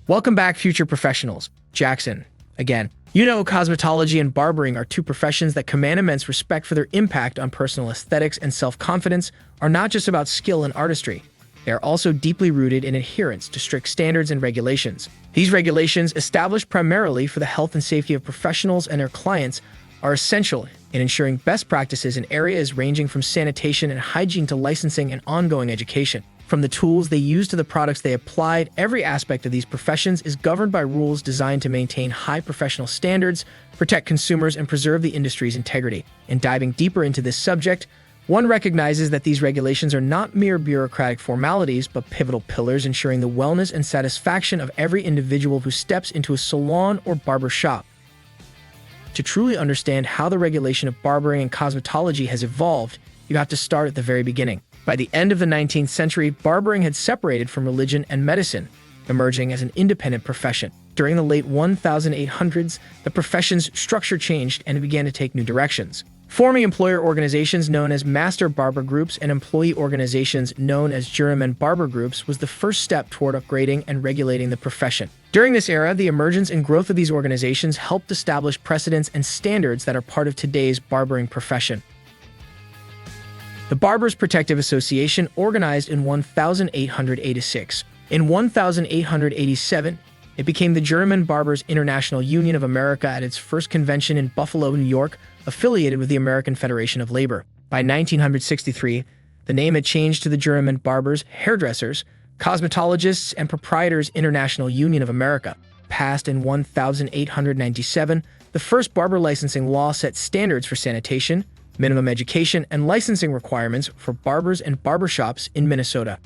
Welcome back, future professionals. Jackson, again. You know, cosmetology and barbering are two professions that command immense respect for their impact on personal aesthetics and self-confidence, are not just about skill and artistry. They are also deeply rooted in adherence to strict standards and regulations. These regulations, established primarily for the health and safety of professionals and their clients, are essential in ensuring best practices in areas ranging from sanitation and hygiene to licensing and ongoing education. From the tools they use to the products they apply, every aspect of these professions is governed by rules designed to maintain high professional standards, protect consumers, and preserve the industry's integrity. In diving deeper into this subject, one recognizes that these regulations are not mere bureaucratic formalities, but pivotal pillars ensuring the wellness and satisfaction of every individual who steps into a salon or barber shop. To truly understand how the regulation of barbering and cosmetology has evolved, you have to start at the very beginning. By the end of the 19th century, barbering had separated from religion and medicine, emerging as an independent profession. During the late 1800s, the profession's structure changed and it began to take new directions. Forming employer organizations known as master barber groups and employee organizations known as jurymen barber groups was the first step toward upgrading and regulating the profession. During this era, the emergence and growth of these organizations helped establish precedents and standards that are part of today's barbering profession. The Barbers' Protective Association organized in 1886. In 1887, it became the Jurymen Barbers International Union of America at its first convention in Buffalo, New York, affiliated with the American Federation of Labor. By 1963, the name had changed to the Jurymen Barbers, Hairdressers, Cosmetologists, and Proprietors International Union of America. Passed in 1897, the first barber licensing law set standards for sanitation, minimum education, and licensing requirements for barbers and barbershops in Minnesota.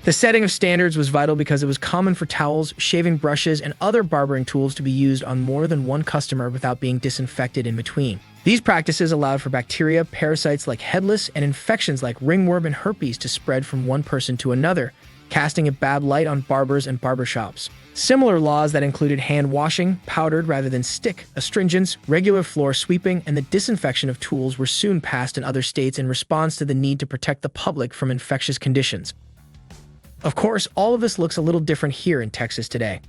The setting of standards was vital because it was common for towels, shaving brushes, and other barbering tools to be used on more than one customer without being disinfected in between. These practices allowed for bacteria, parasites like headless, and infections like ringworm and herpes to spread from one person to another, casting a bad light on barbers and barbershops. Similar laws that included hand washing, powdered rather than stick, astringents, regular floor sweeping, and the disinfection of tools were soon passed in other states in response to the need to protect the public from infectious conditions. Of course, all of this looks a little different here in Texas today.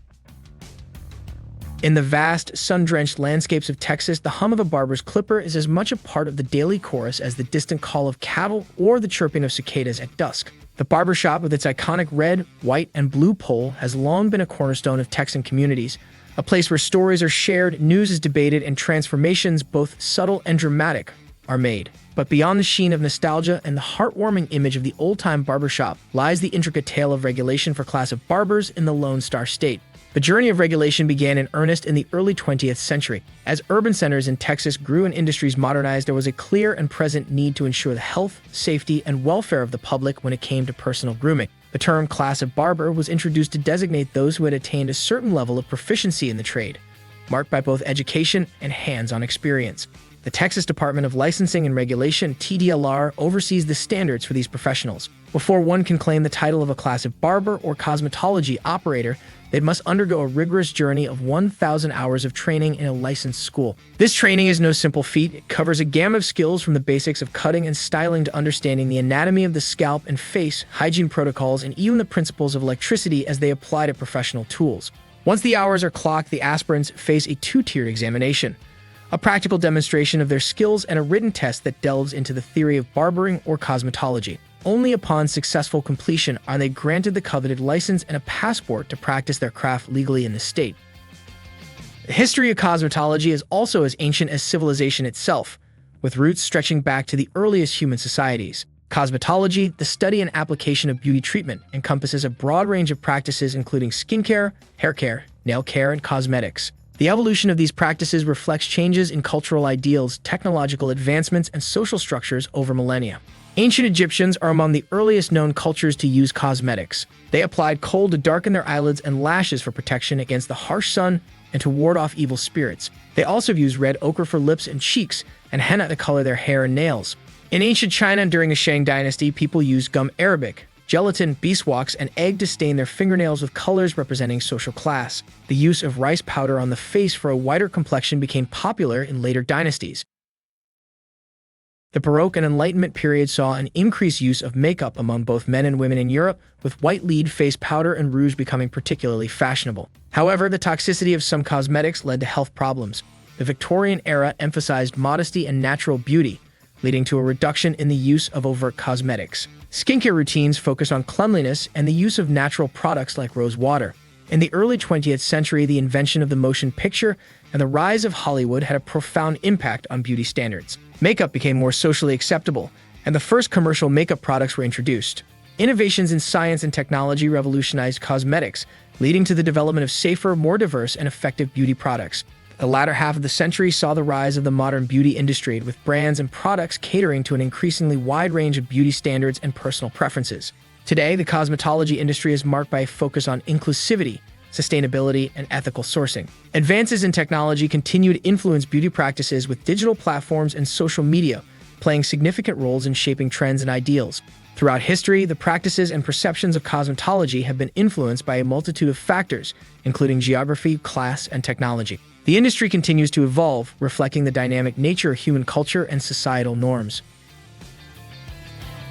In the vast, sun-drenched landscapes of Texas, the hum of a barber's clipper is as much a part of the daily chorus as the distant call of cattle or the chirping of cicadas at dusk. The barbershop, with its iconic red, white, and blue pole, has long been a cornerstone of Texan communities, a place where stories are shared, news is debated, and transformations, both subtle and dramatic, are made. But beyond the sheen of nostalgia and the heartwarming image of the old-time barbershop lies the intricate tale of regulation for class of barbers in the Lone Star State. The journey of regulation began in earnest in the early 20th century. As urban centers in Texas grew and industries modernized, there was a clear and present need to ensure the health, safety, and welfare of the public when it came to personal grooming. The term class of barber was introduced to designate those who had attained a certain level of proficiency in the trade, marked by both education and hands-on experience. The Texas Department of Licensing and Regulation, TDLR, oversees the standards for these professionals. Before one can claim the title of a class of barber or cosmetology operator, they must undergo a rigorous journey of 1,000 hours of training in a licensed school. This training is no simple feat. It covers a gamut of skills from the basics of cutting and styling to understanding the anatomy of the scalp and face, hygiene protocols, and even the principles of electricity as they apply to professional tools. Once the hours are clocked, the aspirants face a two-tiered examination, a practical demonstration of their skills and a written test that delves into the theory of barbering or cosmetology. Only upon successful completion are they granted the coveted license and a passport to practice their craft legally in the state. The history of cosmetology is also as ancient as civilization itself, with roots stretching back to the earliest human societies. Cosmetology, the study and application of beauty treatment, encompasses a broad range of practices including skincare, hair care, nail care, and cosmetics. The evolution of these practices reflects changes in cultural ideals, technological advancements, and social structures over millennia. Ancient Egyptians are among the earliest known cultures to use cosmetics. They applied kohl to darken their eyelids and lashes for protection against the harsh sun and to ward off evil spirits. They also used red ochre for lips and cheeks and henna to color their hair and nails. In ancient China during the Shang dynasty, people used gum arabic, gelatin, beeswax, and egg to stain their fingernails with colors representing social class. The use of rice powder on the face for a whiter complexion became popular in later dynasties. The Baroque and Enlightenment period saw an increased use of makeup among both men and women in Europe, with white lead face powder and rouge becoming particularly fashionable. However, the toxicity of some cosmetics led to health problems. The Victorian era emphasized modesty and natural beauty, leading to a reduction in the use of overt cosmetics. Skincare routines focused on cleanliness and the use of natural products like rose water. In the early 20th century, the invention of the motion picture and the rise of Hollywood had a profound impact on beauty standards. Makeup became more socially acceptable, and the first commercial makeup products were introduced. Innovations in science and technology revolutionized cosmetics, leading to the development of safer, more diverse, and effective beauty products. The latter half of the century saw the rise of the modern beauty industry, with brands and products catering to an increasingly wide range of beauty standards and personal preferences. Today, the cosmetology industry is marked by a focus on inclusivity, sustainability, and ethical sourcing. Advances in technology continue to influence beauty practices, with digital platforms and social media playing significant roles in shaping trends and ideals. Throughout history, the practices and perceptions of cosmetology have been influenced by a multitude of factors, including geography, class, and technology. The industry continues to evolve, reflecting the dynamic nature of human culture and societal norms.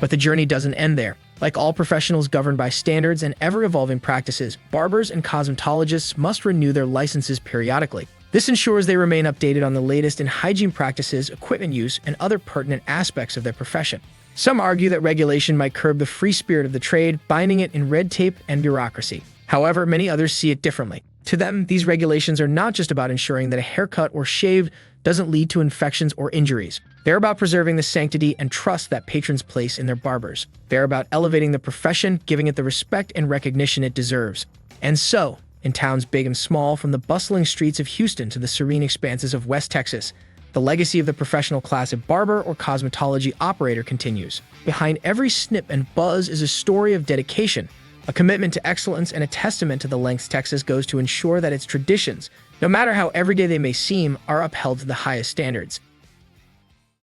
But the journey doesn't end there. Like all professionals governed by standards and ever-evolving practices, barbers and cosmetologists must renew their licenses periodically. This ensures they remain updated on the latest in hygiene practices, equipment use, and other pertinent aspects of their profession. Some argue that regulation might curb the free spirit of the trade, binding it in red tape and bureaucracy. However, many others see it differently. To them, these regulations are not just about ensuring that a haircut or shave doesn't lead to infections or injuries. They're about preserving the sanctity and trust that patrons place in their barbers. They're about elevating the profession, giving it the respect and recognition it deserves. And so, in towns big and small, from the bustling streets of Houston to the serene expanses of West Texas, the legacy of the professional class of barber or cosmetology operator continues. Behind every snip and buzz is a story of dedication, a commitment to excellence, and a testament to the lengths Texas goes to ensure that its traditions, no matter how everyday they may seem, are upheld to the highest standards.